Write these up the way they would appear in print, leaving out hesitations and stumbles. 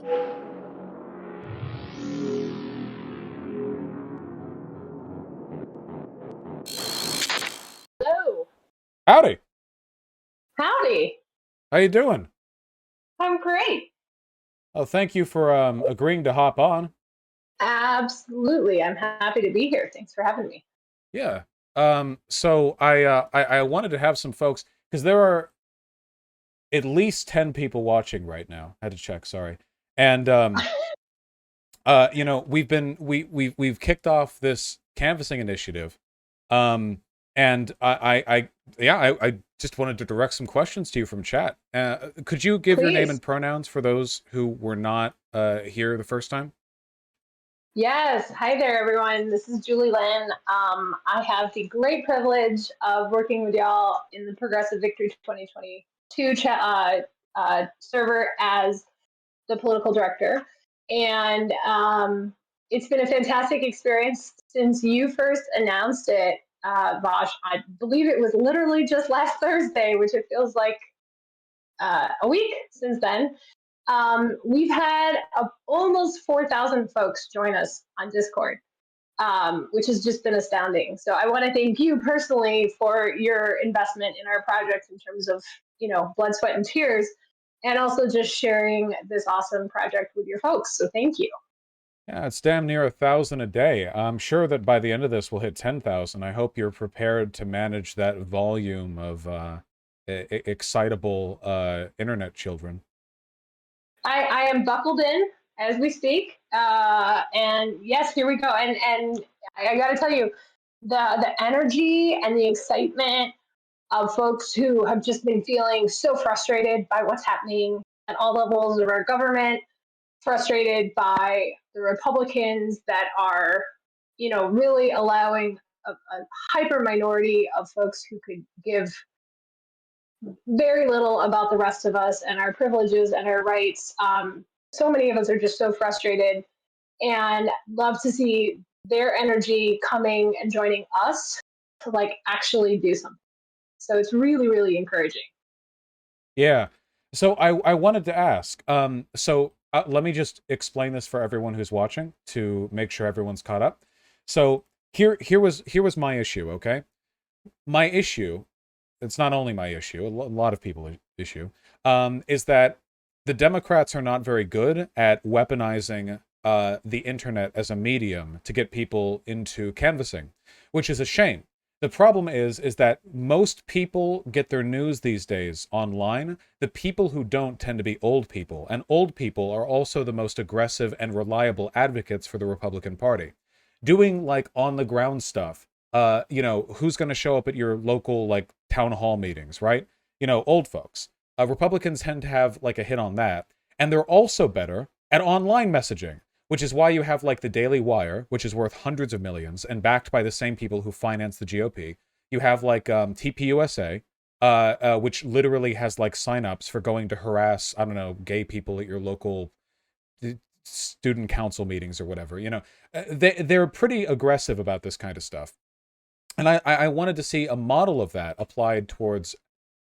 Hello. Howdy. Howdy. How you doing? I'm great. Oh, thank you for agreeing to hop on. Absolutely. I'm happy to be here. Thanks for having me. Yeah. So I wanted to have some folks because there are at least 10 people watching right now. I had to check, sorry. And we've kicked off this canvassing initiative. Um and I just wanted to direct some questions to you from chat. Could you give your name Please. and pronouns for those who were not here the first time? Yes. Hi there, everyone. This is Julie Lynn. I have the great privilege of working with y'all in the Progressive Victory 2022 server as the political director. And it's been a fantastic experience since you first announced it, Vaush. I believe it was literally just last Thursday, which it feels like a week since then. We've had almost 4,000 folks join us on Discord, which has just been astounding. So I want to thank you personally for your investment in our project in terms of, blood, sweat, and tears, and also just sharing this awesome project with your folks. So thank you. Yeah, it's damn near 1,000 a day. I'm sure that by the end of this we'll hit 10,000. I hope you're prepared to manage that volume of excitable internet children. I am buckled in as we speak, and yes, here we go. And I got to tell you, the energy and the excitement of folks who have just been feeling so frustrated by what's happening at all levels of our government, frustrated by the Republicans that are, really allowing a hyper minority of folks who could give very little about the rest of us and our privileges and our rights. So many of us are just so frustrated and love to see their energy coming and joining us to like actually do something. So it's really, really encouraging. Yeah. So I wanted to ask. Let me just explain this for everyone who's watching to make sure everyone's caught up. So here was my issue. Okay, my issue. It's not only my issue. A lot of people's issue. Is that the Democrats are not very good at weaponizing the internet as a medium to get people into canvassing, which is a shame. The problem is that most people get their news these days online. The people who don't tend to be old people, and old people are also the most aggressive and reliable advocates for the Republican Party. Doing like on the ground stuff. Who's going to show up at your local like town hall meetings, right? Old folks. Republicans tend to have like a hit on that, and they're also better at online messaging, which is why you have like the Daily Wire, which is worth hundreds of millions and backed by the same people who finance the GOP. You have like TPUSA, which literally has like signups for going to harass, I don't know, gay people at your local student council meetings or whatever. They're pretty aggressive about this kind of stuff. And I wanted to see a model of that applied towards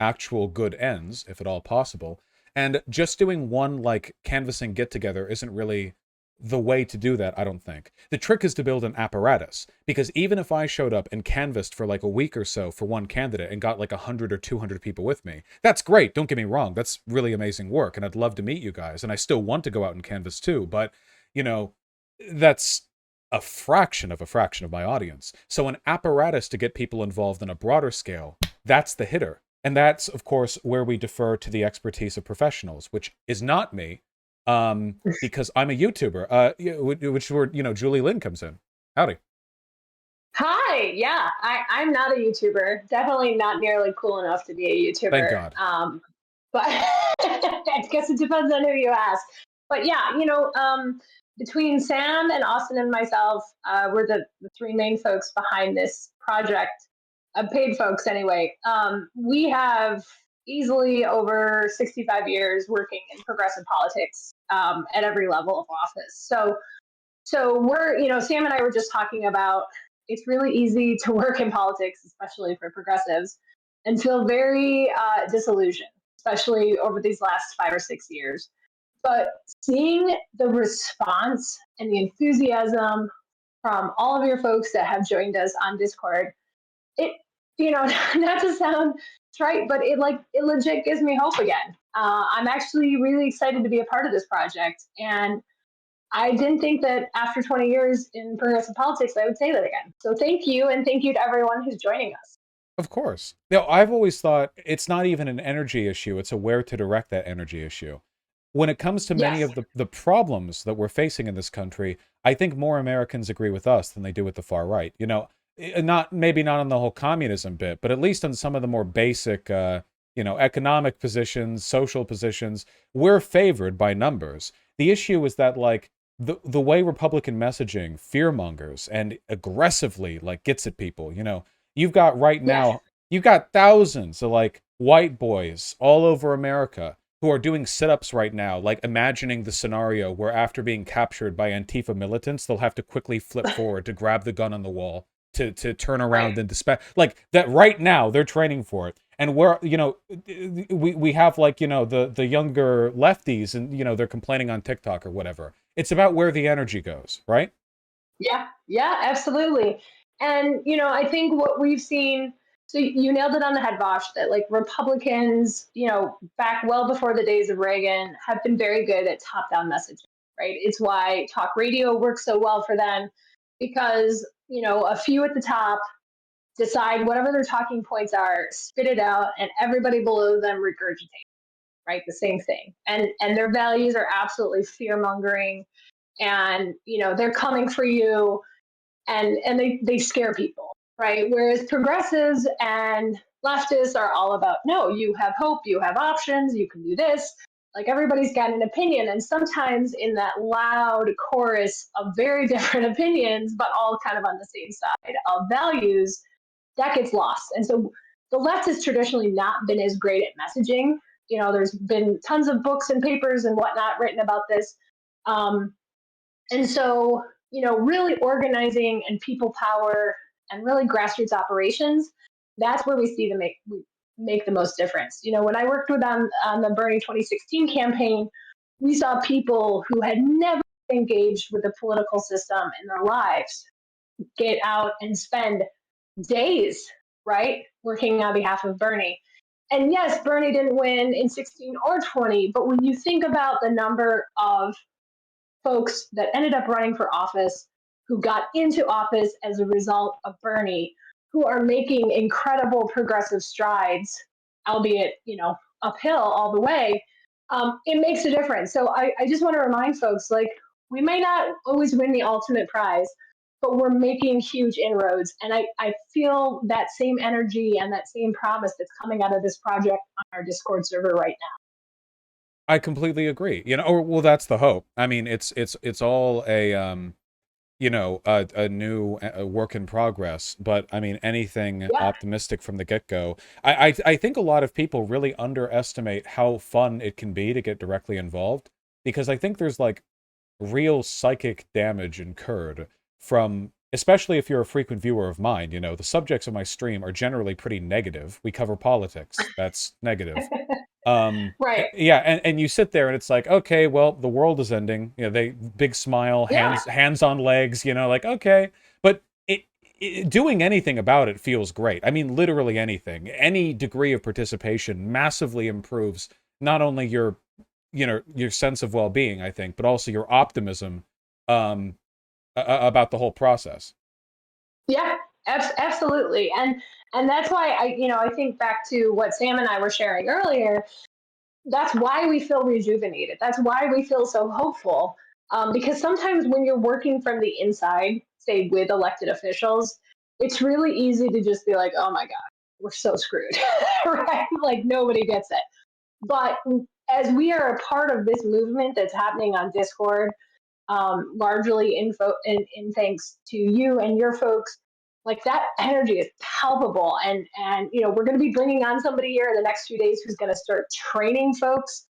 actual good ends, if at all possible. And just doing one like canvassing get together isn't really the way to do that, I don't think. The trick is to build an apparatus, because even if I showed up and canvassed for like a week or so for one candidate and got like 100 or 200 people with me, that's great, don't get me wrong, that's really amazing work, and I'd love to meet you guys, and I still want to go out and canvass too, but, you know, that's a fraction of my audience. So an apparatus to get people involved on a broader scale, that's the hitter. And that's, of course, where we defer to the expertise of professionals, which is not me, because I'm a YouTuber, which where, Julie Lynn comes in. Howdy. Hi, yeah, I'm not a YouTuber. Definitely not nearly cool enough to be a Thank YouTuber. God. But I guess it depends on who you ask. But yeah, between Sam and Austin and myself, we're the three main folks behind this project, paid folks anyway. We have easily over 65 years working in progressive politics at every level of office. So we're, Sam and I were just talking about it's really easy to work in politics, especially for progressives, and feel very disillusioned, especially over these last 5 or 6 years. But seeing the response and the enthusiasm from all of your folks that have joined us on Discord, it, you know, not to sound trite, but it legit gives me hope again. I'm actually really excited to be a part of this project, and I didn't think that after 20 years in progressive politics, I would say that again. So thank you, and thank you to everyone who's joining us. Of course. Now, I've always thought it's not even an energy issue, it's a where to direct that energy issue. When it comes to many Yes, of the problems that we're facing in this country, I think more Americans agree with us than they do with the far right. You know, not maybe not on the whole communism bit, but at least on some of the more basic, economic positions, social positions, we're favored by numbers. The issue is that like the way Republican messaging fear mongers and aggressively like gets at people. You know, you've got right yes, now, you've got thousands of like white boys all over America who are doing sit-ups right now, like imagining the scenario where after being captured by Antifa militants, they'll have to quickly flip forward to grab the gun on the wall to turn right. around and dispatch. Like that right now, they're training for it. And we're, we have like, the younger lefties and, they're complaining on TikTok or whatever. It's about where the energy goes, right? Yeah, yeah, absolutely. And I think what we've seen, so you nailed it on the head, Vaush, that like Republicans, back well before the days of Reagan, have been very good at top-down messaging, right? It's why talk radio works so well for them, because a few at the top decide whatever their talking points are, spit it out, and everybody below them regurgitate, right? The same thing. And their values are absolutely fear-mongering, and they're coming for you, and they scare people, right? Whereas progressives and leftists are all about, no, you have hope, you have options, you can do this. Like everybody's got an opinion, and sometimes in that loud chorus of very different opinions, but all kind of on the same side of values, that gets lost. And so the left has traditionally not been as great at messaging. There's been tons of books and papers and whatnot written about this. Um, and so, really organizing and people power and really grassroots operations, that's where we see we make the most difference. When I worked with on the Bernie 2016 campaign, we saw people who had never engaged with the political system in their lives get out and spend days, right, working on behalf of Bernie. And yes, Bernie didn't win in 16 or 20, but when you think about the number of folks that ended up running for office, who got into office as a result of Bernie, who are making incredible progressive strides, albeit, uphill all the way, it makes a difference. So I just want to remind folks, like, we may not always win the ultimate prize, but we're making huge inroads. And I feel that same energy and that same promise that's coming out of this project on our Discord server right now. I completely agree. Or well, that's the hope. I mean, it's all a a new work in progress. But I mean, anything Yeah. optimistic from the get go. I think a lot of people really underestimate how fun it can be to get directly involved, because I think there's like real psychic damage incurred from, especially if you're a frequent viewer of mine. The subjects of my stream are generally pretty negative. We cover politics. That's negative. Right. Yeah, and you sit there and it's like, okay, well, the world is ending. They big smile, Yeah. hands on legs, like, okay. But doing anything about it feels great. I mean, literally anything. Any degree of participation massively improves not only your sense of well-being, I think, but also your optimism um about the whole process. Yeah, absolutely. And that's why I think back to what Sam and I were sharing earlier. That's why we feel rejuvenated. That's why we feel so hopeful. Because sometimes when you're working from the inside, say with elected officials, it's really easy to just be like, oh my God, we're so screwed, right? Like nobody gets it. But as we are a part of this movement that's happening on Discord, largely in thanks to you and your folks, like that energy is palpable. And we're going to be bringing on somebody here in the next few days who's going to start training folks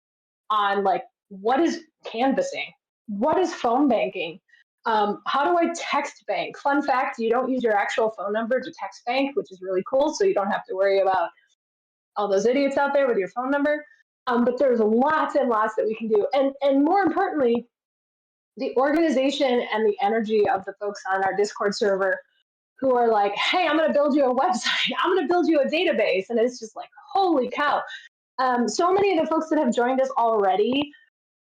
on like what is canvassing, what is phone banking, how do I text bank. Fun fact, you don't use your actual phone number to text bank, which is really cool, so you don't have to worry about all those idiots out there with your phone number. But there's lots and lots that we can do. And more importantly, the organization and the energy of the folks on our Discord server who are like, hey, I'm going to build you a website. I'm going to build you a database. And it's just like, holy cow. So many of the folks that have joined us already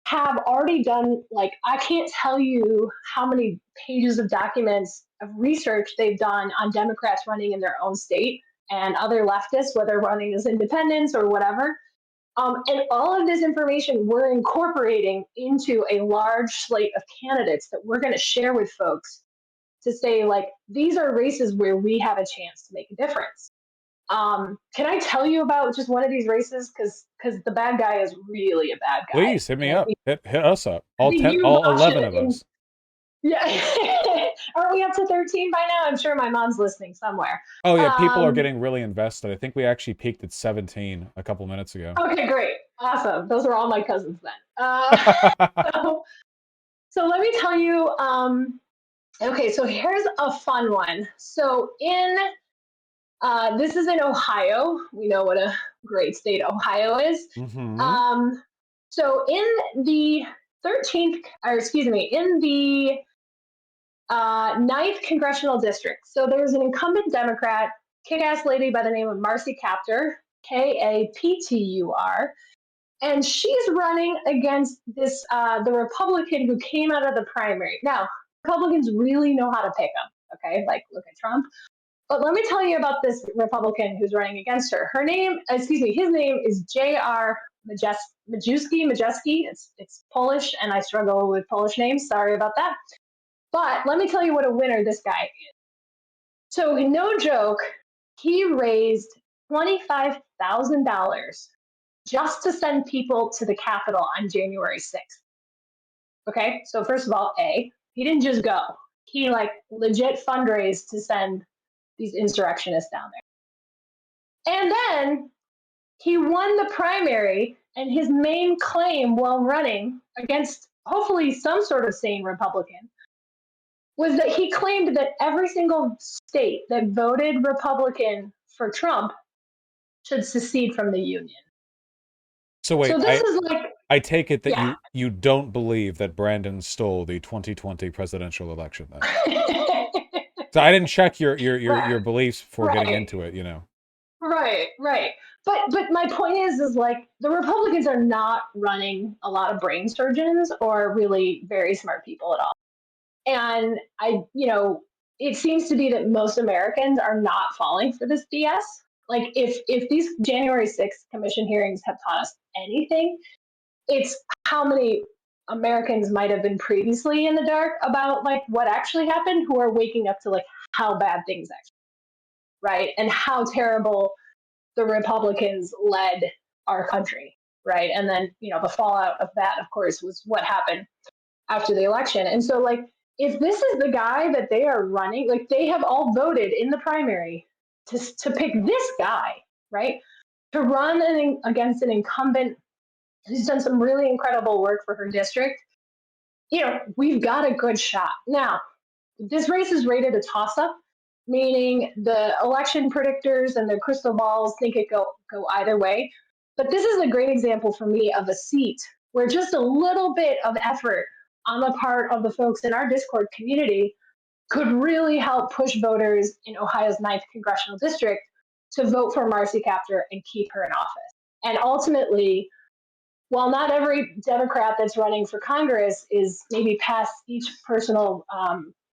have already done, like, I can't tell you how many pages of documents of research they've done on Democrats running in their own state and other leftists, whether running as independents or whatever. And all of this information we're incorporating into a large slate of candidates that we're going to share with folks to say, like, these are races where we have a chance to make a difference. Can I tell you about just one of these races? Because the bad guy is really a bad guy. Please hit me And up. Hit us up. I All think 10, you, all Vaush, 11 of us. yeah. Aren't we up to 13 by now? I'm sure my mom's listening somewhere. Oh yeah, people are getting really invested. I think we actually peaked at 17 a couple minutes ago. Okay, great. Awesome. Those are all my cousins then. So let me tell you, okay, so here's a fun one. So this is in Ohio. We know what a great state Ohio is. Mm-hmm. So in the 13th, or excuse me, in the 9th congressional district. So there's an incumbent Democrat, kick-ass lady by the name of Marcy Kaptur, Kaptur, and she's running against this the Republican who came out of the primary. Now, Republicans really know how to pick them. Okay, like look at Trump. But let me tell you about this Republican who's running against her. His name is J.R. Majewski. It's Polish, and I struggle with Polish names. Sorry about that. But let me tell you what a winner this guy is. So, no joke, he raised $25,000 just to send people to the Capitol on January 6th. Okay, so first of all, he didn't just go. He like legit fundraised to send these insurrectionists down there. And then he won the primary, and his main claim while running against hopefully some sort of sane Republican was that he claimed that every single state that voted Republican for Trump should secede from the Union. So wait, So this is like, I take it that yeah. you don't believe that Brandon stole the 2020 presidential election then. So I didn't check your beliefs before getting into it, you know. Right. But my point is like the Republicans are not running a lot of brain surgeons or really very smart people at all. And it seems to be that most Americans are not falling for this BS. Like if these January 6th commission hearings have taught us anything, it's how many Americans might have been previously in the dark about like what actually happened who are waking up to like how bad things actually, right? And how terrible the Republicans led our country, right? And then, the fallout of that, of course, was what happened after the election. And so, like, if this is the guy that they are running, like, they have all voted in the primary to pick this guy, right? To run against an incumbent who's done some really incredible work for her district, we've got a good shot. Now, this race is rated a toss-up, meaning the election predictors and their crystal balls think it go either way. But this is a great example for me of a seat where just a little bit of effort on the part of the folks in our Discord community could really help push voters in Ohio's 9th congressional district to vote for Marcy Kaptur and keep her in office. And ultimately, while not every Democrat that's running for Congress is maybe past each personal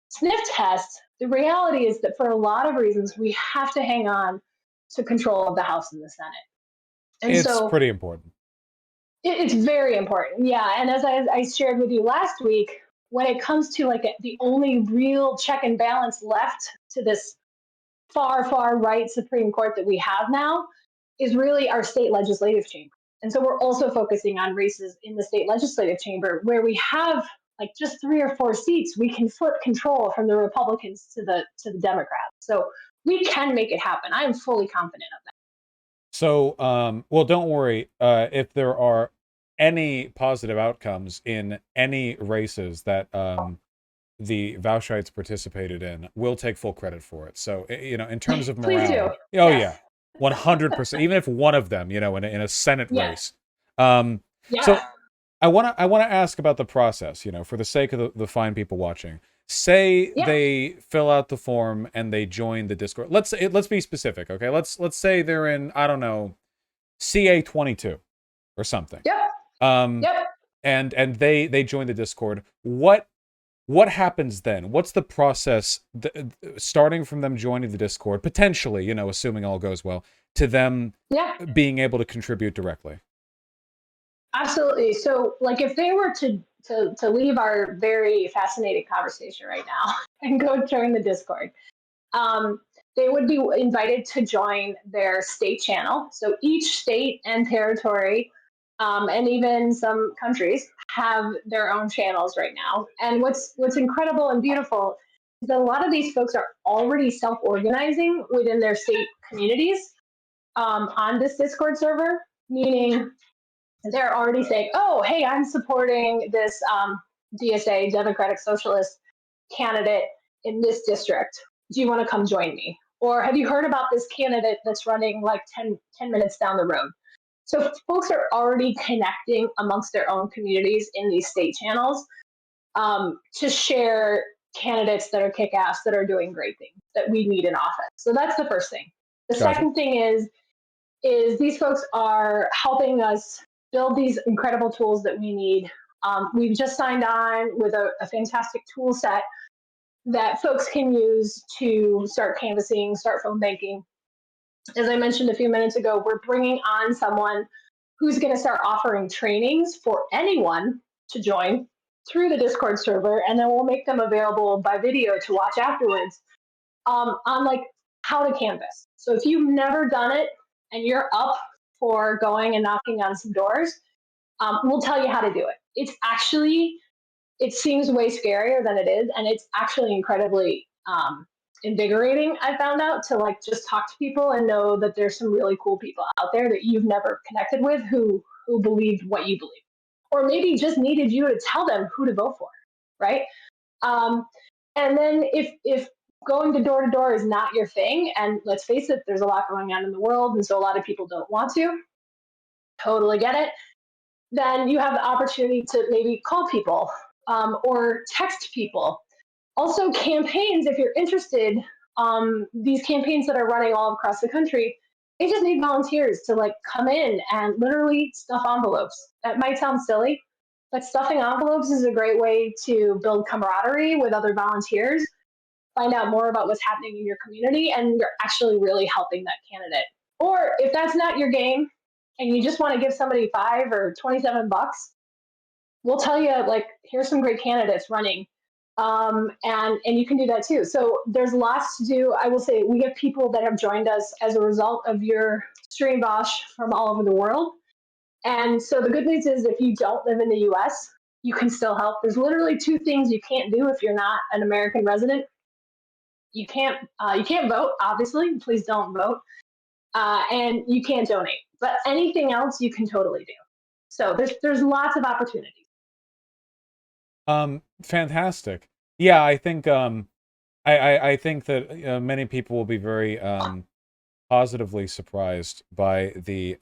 sniff test, the reality is that for a lot of reasons, we have to hang on to control of the House and the Senate. And it's so pretty important. It's very important. Yeah. And as I shared with you last week, when it comes to like the only real check and balance left to this far, far right Supreme Court that we have now is really our state legislative chamber. And so we're also focusing on races in the state legislative chamber where we have like just 3 or 4 seats. We can flip control from the Republicans to the Democrats. So we can make it happen. I am fully confident of that. So, well, don't worry. If there are any positive outcomes in any races that the Vaushites participated in, we'll take full credit for it. So, in terms of morale, Please do. oh Yes. yeah, 100%. Even if one of them, in a Senate race, So Yeah. I want to ask about the process, for the sake of the fine people watching. Say Yeah. they fill out the form and they join the Discord. Let's be specific, okay? Let's say they're in, I don't know, CA 22 or something. Yep. Um Yep. and they join the Discord. What happens then? What's the process, starting from them joining the Discord, potentially, assuming all goes well, to them Yeah. being able to contribute directly? Absolutely. So, like, if they were to leave our very fascinating conversation right now and go join the Discord, um, they would be invited to join their state channel. So each state and territory, and even some countries, have their own channels right now. And what's incredible and beautiful is that a lot of these folks are already self-organizing within their state communities, on this Discord server, meaning they're already saying, "Oh, hey, I'm supporting this DSA, Democratic Socialist candidate in this district. Do you want to come join me? Or have you heard about this candidate that's running like ten minutes down the road?" So folks are already connecting amongst their own communities in these state channels, to share candidates that are kick ass, that are doing great things that we need in office. So that's the first thing. The Gotcha. second thing is these folks are helping us build these incredible tools that we need. We've just signed on with a fantastic tool set that folks can use to start canvassing, start phone banking. As I mentioned a few minutes ago, we're bringing on someone who's going to start offering trainings for anyone to join through the Discord server, and then we'll make them available by video to watch afterwards, on like how to canvas. So if you've never done it and you're up for going and knocking on some doors, we'll tell you how to do it. It seems way scarier than it is, and it's actually incredibly invigorating. I found out to like just talk to people and know that there's some really cool people out there that you've never connected with who believed what you believe, or maybe just needed you to tell them who to vote for, right? Um, and then if going to door is not your thing, and let's face it, there's a lot going on in the world, and so a lot of people don't want to. Totally get it. Then you have the opportunity to maybe call people, or text people. Also, campaigns, if you're interested, these campaigns that are running all across the country, they just need volunteers to like come in and literally stuff envelopes. That might sound silly, but stuffing envelopes is a great way to build camaraderie with other volunteers, find out more about what's happening in your community, and you're actually really helping that candidate. Or if that's not your game and you just want to give somebody 5 or 27 bucks, we'll tell you like, here's some great candidates running, and you can do that too. So there's lots to do. I will say we have people that have joined us as a result of your stream, Vaush, from all over the world. And so the good news is if you don't live in the US, you can still help. There's literally two things you can't do if you're not an American resident. You can't vote, obviously. Please don't vote, and you can't donate. But anything else you can totally do. So there's lots of opportunities. Fantastic. Yeah, I think I think that many people will be very positively surprised by the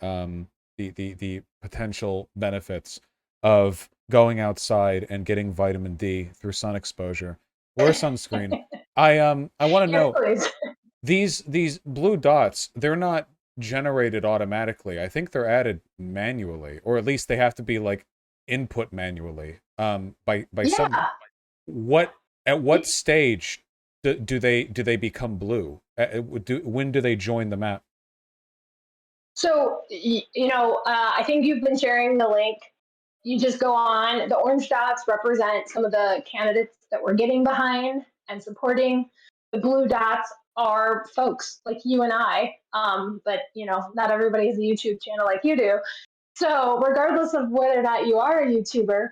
potential benefits of going outside and getting vitamin D through sun exposure. Wear sunscreen. I want to Yes, know, please. these blue dots, they're not generated automatically. I think they're added manually, or at least they have to be like input manually by some. Yeah. What At what stage do they become blue? When do they join the map? So, I think you've been sharing the link. You just go on. The orange dots represent some of the candidates that we're getting behind and supporting. The blue dots are folks like you and I, but not everybody has a YouTube channel like you do. So, regardless of whether or not you are a YouTuber,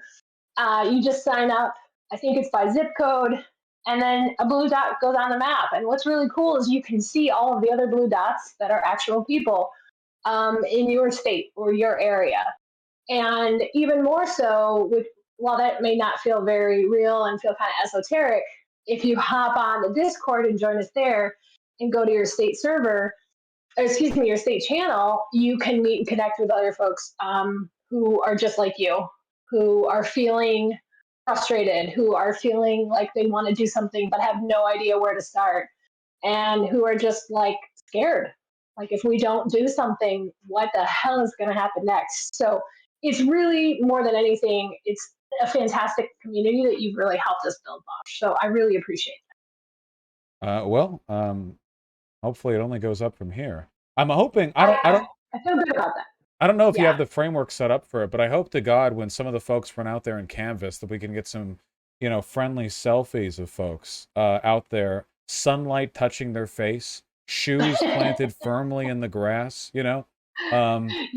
you just sign up. I think it's by zip code, and then a blue dot goes on the map. And what's really cool is you can see all of the other blue dots that are actual people, in your state or your area. And even more so, while that may not feel very real and feel kind of esoteric, if you hop on the Discord and join us there and go to your state server, or excuse me, your state channel, you can meet and connect with other folks, who are just like you, who are feeling frustrated, who are feeling like they want to do something but have no idea where to start, and who are just like scared. Like, if we don't do something, what the hell is going to happen next? So it's really, more than anything, it's a fantastic community that you've really helped us build, Vaush. So I really appreciate Well, hopefully it only goes up from here. I'm hoping. it. I feel good about that. I don't know if you Yeah. have the framework set up for it, but I hope to God when some of the folks run out there in Canvas that we can get some, friendly selfies of folks out there, sunlight touching their face, shoes planted firmly in the grass. Yeah. That'd be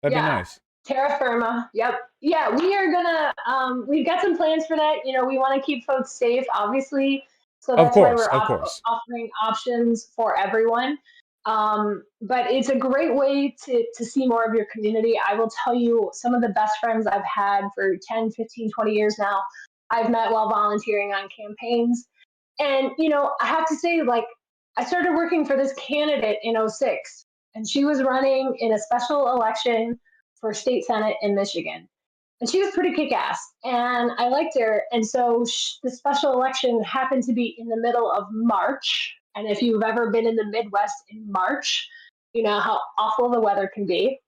Yeah. nice. Terra firma. Yep. Yeah, we are gonna. We've got some plans for that. We want to keep folks safe, obviously. So Of that's why course, we're of course. offering options for everyone. But it's a great way to see more of your community. I will tell you, some of the best friends I've had for 10, 15, 20 years now, I've met while volunteering on campaigns. And, I have to say, like, I started working for this candidate in '06, and she was running in a special election for state senate in Michigan. And she was pretty kick ass, and I liked her. And so the special election happened to be in the middle of March. And if you've ever been in the Midwest in March, you know how awful the weather can be.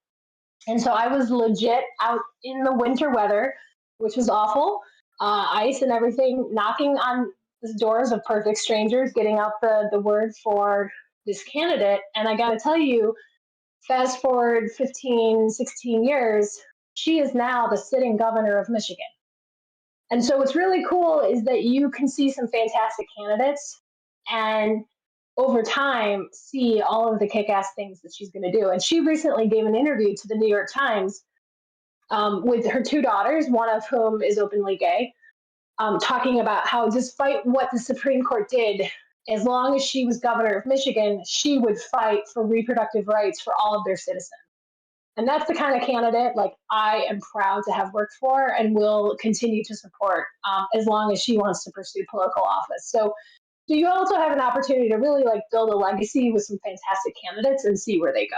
And so I was legit out in the winter weather, which was awful, ice and everything, knocking on the doors of perfect strangers, getting out the word for this candidate. And I got to tell you, fast forward 15, 16 years, she is now the sitting governor of Michigan. And so what's really cool is that you can see some fantastic candidates and over time see all of the kick-ass things that she's going to do. And she recently gave an interview to the New York Times with her two daughters, one of whom is openly gay, talking about how despite what the Supreme Court did, as long as she was governor of Michigan, she would fight for reproductive rights for all of their citizens. And that's the kind of candidate like I am proud to have worked for and will continue to support as long as she wants to pursue political office. So do you also have an opportunity to really like build a legacy with some fantastic candidates and see where they go?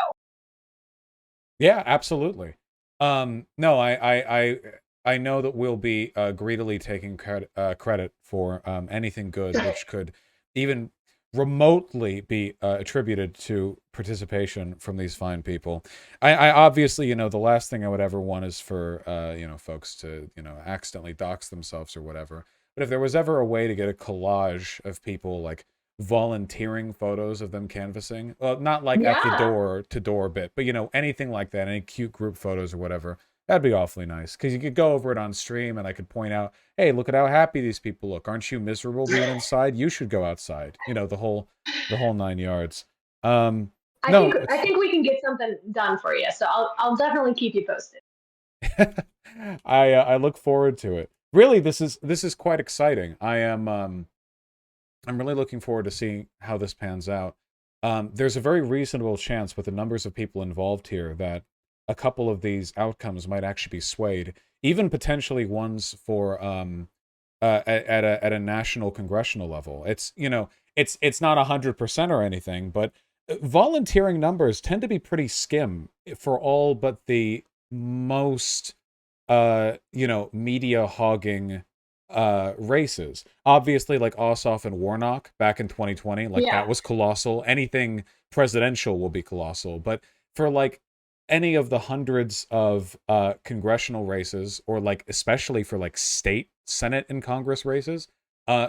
Yeah, absolutely. No, I know that we'll be greedily taking credit for anything good, which could even remotely be attributed to participation from these fine people. I obviously, the last thing I would ever want is for folks to accidentally dox themselves or whatever. But if there was ever a way to get a collage of people like volunteering photos of them canvassing. Well, not like at the Yeah. door to door bit, but anything like that, any cute group photos or whatever. That'd be awfully nice because you could go over it on stream and I could point out, hey, look at how happy these people look. Aren't you miserable being inside? You should go outside. The whole 9 yards. No, I think we can get something done for you. So I'll definitely keep you posted. I look forward to it. Really, this is quite exciting. I'm really looking forward to seeing how this pans out. There's a very reasonable chance with the numbers of people involved here that a couple of these outcomes might actually be swayed, even potentially ones for at a national congressional level. It's not 100% or anything, but volunteering numbers tend to be pretty skim for all but the most media hogging races. Obviously, like Ossoff and Warnock back in 2020, like Yeah. that was colossal. Anything presidential will be colossal. But for like any of the hundreds of congressional races, or like especially for like state Senate and Congress races,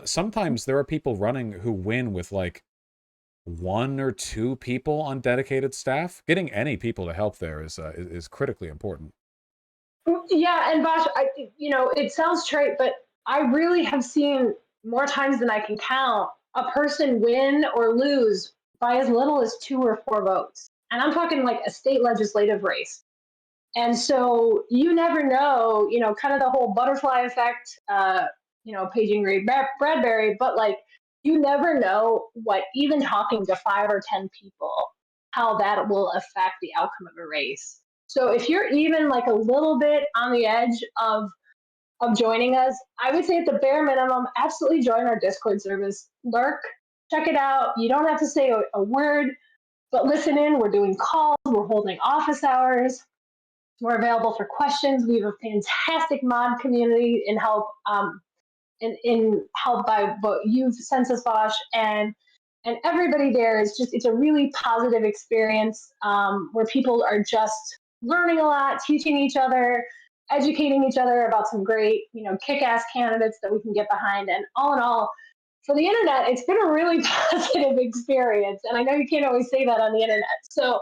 sometimes there are people running who win with like one or two people on dedicated staff. Getting any people to help there is critically important. Yeah, and Bosh, it sounds trite, but I really have seen more times than I can count a person win or lose by as little as 2 or 4 votes. And I'm talking like a state legislative race. And so you never know, kind of the whole butterfly effect, paging Ray Bradbury, but like you never know what even talking to 5 or 10 people, how that will affect the outcome of a race. So if you're even like a little bit on the edge of joining us, I would say at the bare minimum, absolutely join our Discord service. Lurk, check it out. You don't have to say a word, but listen in. We're doing calls, we're holding office hours. We're available for questions. We have a fantastic mod community in help in help by what you've sent us, Vaush, and everybody there is just, it's a really positive experience where people are just learning a lot, teaching each other, educating each other about some great, kick-ass candidates that we can get behind. And all in all, for the internet, it's been a really positive experience. And I know you can't always say that on the internet. So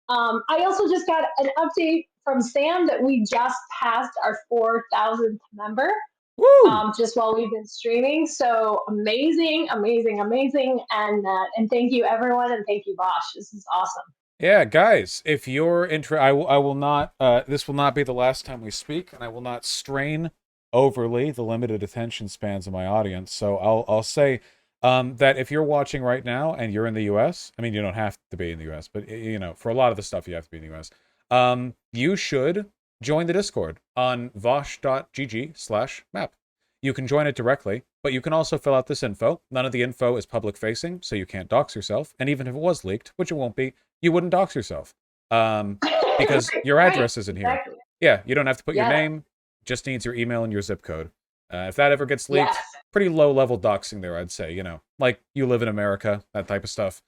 I also just got an update from Sam that we just passed our 4,000th member. Woo! Just while we've been streaming. So amazing, amazing, amazing. And thank you everyone, and thank you Vaush. This is awesome. Yeah, guys, if you're interested, I will not, this will not be the last time we speak, and I will not strain overly the limited attention spans of my audience. So I'll say that if you're watching right now and you're in the US, I mean, you don't have to be in the US, but for a lot of the stuff, you have to be in the US. You should join the Discord on vaush.gg/map. You can join it directly, but you can also fill out this info. None of the info is public facing, so you can't dox yourself. And even if it was leaked, which it won't be, you wouldn't dox yourself because your address isn't here. Exactly. Yeah, you don't have to put your Yes. name, just needs your email and your zip code. If that ever gets leaked, Yes. pretty low level doxing there, I'd say, like you live in America, that type of stuff.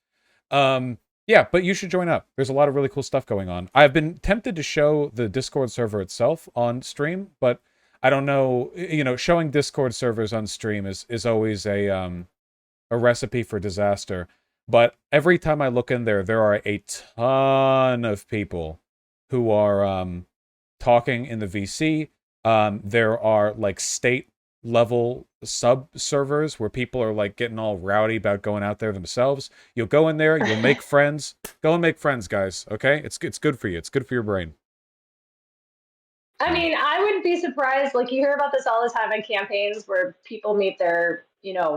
Yeah, but you should join up. There's a lot of really cool stuff going on. I've been tempted to show the Discord server itself on stream, but I don't know, showing Discord servers on stream is always a recipe for disaster. But every time I look in there, there are a ton of people who are talking in the VC. There are like state level sub servers where people are like getting all rowdy about going out there themselves. You'll go in there, you'll make friends. Go and make friends, guys. Okay, it's good for you. It's good for your brain. I mean, I wouldn't be surprised. Like, you hear about this all the time in campaigns where people meet their,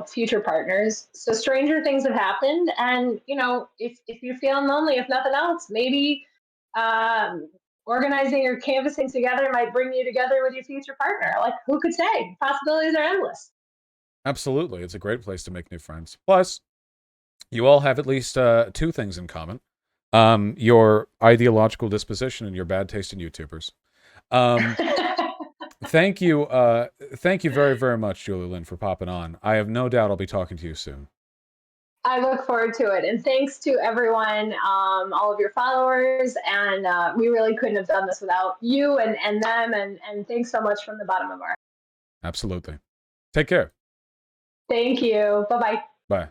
future partners. So stranger things have happened, and if you're feeling lonely, if nothing else, maybe organizing or canvassing together might bring you together with your future partner. Like, who could say? Possibilities are endless. Absolutely, it's a great place to make new friends. Plus, you all have at least two things in common: your ideological disposition and your bad taste in YouTubers. Thank you very, very much, Julie Lynn, for popping on. I have no doubt I'll be talking to you soon. I look forward to it. And thanks to everyone, all of your followers. And we really couldn't have done this without you and them. And thanks so much from the bottom of our heart. Absolutely. Take care. Thank you. Bye-bye. Bye.